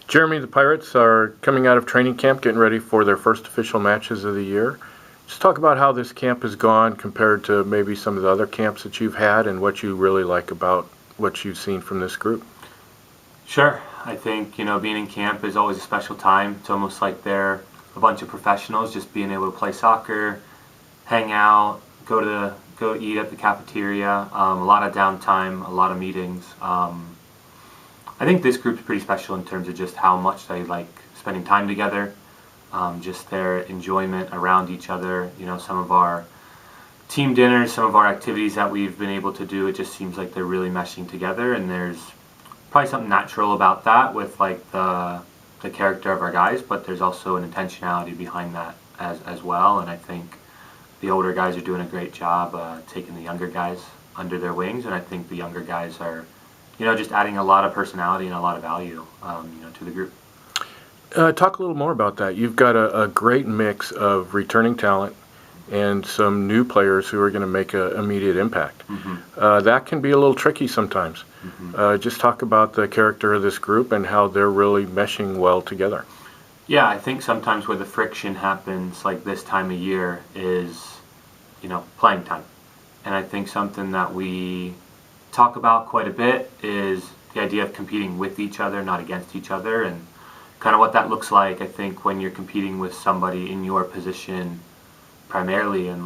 Jeremy, the Pirates are coming out of training camp, getting ready for their first official matches of the year. Just talk about how this camp has gone compared to maybe some of the other camps that you've had and what you really like about what you've seen from this group. Sure. I think, being in camp is always a special time. It's almost like they're a bunch of professionals just being able to play soccer, hang out, go eat at the cafeteria, a lot of downtime, a lot of meetings. I think this group's pretty special in terms of just how much they like spending time together, just their enjoyment around each other. Some of our team dinners, some of our activities that we've been able to do, it just seems like they're really meshing together, and there's probably something natural about that with like the character of our guys, but there's also an intentionality behind that as well. And I think the older guys are doing a great job taking the younger guys under their wings, and I think the younger guys are just adding a lot of personality and a lot of value to the group. Talk a little more about that. You've got a great mix of returning talent and some new players who are going to make an immediate impact. That can be a little tricky sometimes. Just talk about the character of this group and how they're really meshing well together. Yeah, I think sometimes where the friction happens, like this time of year, is playing time. And I think something that we talk about quite a bit is the idea of competing with each other, not against each other, and kind of what that looks like. I think when you're competing with somebody in your position primarily, and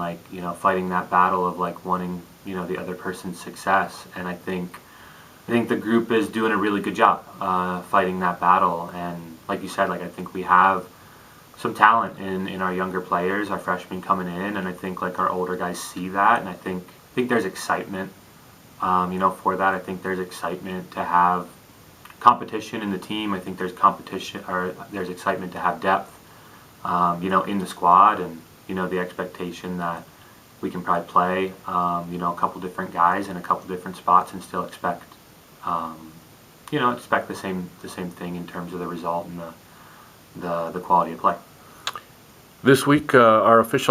fighting that battle of wanting the other person's success. And I think the group is doing a really good job fighting that battle. And like you said, I think we have some talent in our younger players, our freshmen coming in, and I think our older guys see that, and I think there's excitement for that. I think there's excitement to have competition in the team. I think there's there's excitement to have depth in the squad, and the expectation that we can probably play a couple different guys in a couple different spots and still expect the same thing in terms of the result and the quality of play. This week, our first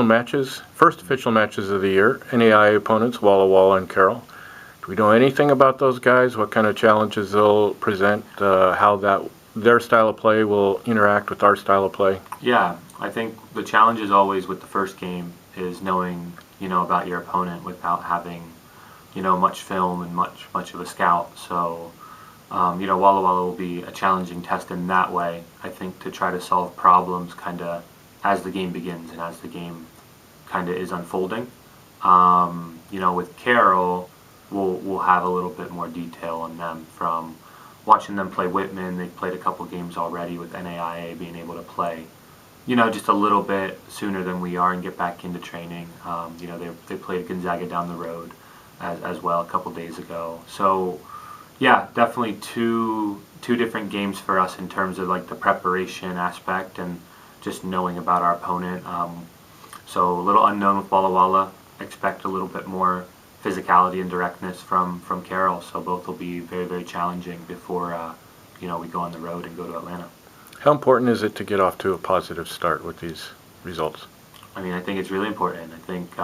official matches of the year, NAIA opponents, Walla Walla and Carroll. Do we know anything about those guys? What kind of challenges they'll present? How their style of play will interact with our style of play? Yeah, I think the challenge is always with the first game is knowing about your opponent without having much film and much of a scout. So Walla Walla will be a challenging test in that way. I think to try to solve problems kind of as the game begins and as the game kind of is unfolding. With Carroll, we'll have a little bit more detail on them from watching them play Whitman. They've played a couple games already with NAIA, being able to play just a little bit sooner than we are and get back into training. They played Gonzaga down the road as well a couple days ago. So yeah, definitely two different games for us in terms of the preparation aspect and just knowing about our opponent. So a little unknown with Walla Walla. Expect a little bit more physicality and directness from Carroll. So both will be very, very challenging before we go on the road and go to Atlanta. How important is it to get off to a positive start with these results? I mean, I think it's really important. I think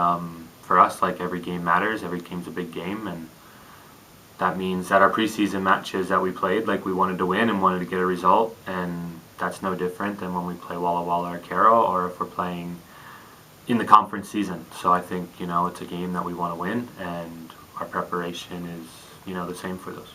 for us, every game matters. Every game's a big game, and that means that our preseason matches that we played, we wanted to win and wanted to get a result, and that's no different than when we play Walla Walla or Carroll, or if we're playing in the conference season. So I think it's a game that we want to win, and our preparation is the same for those.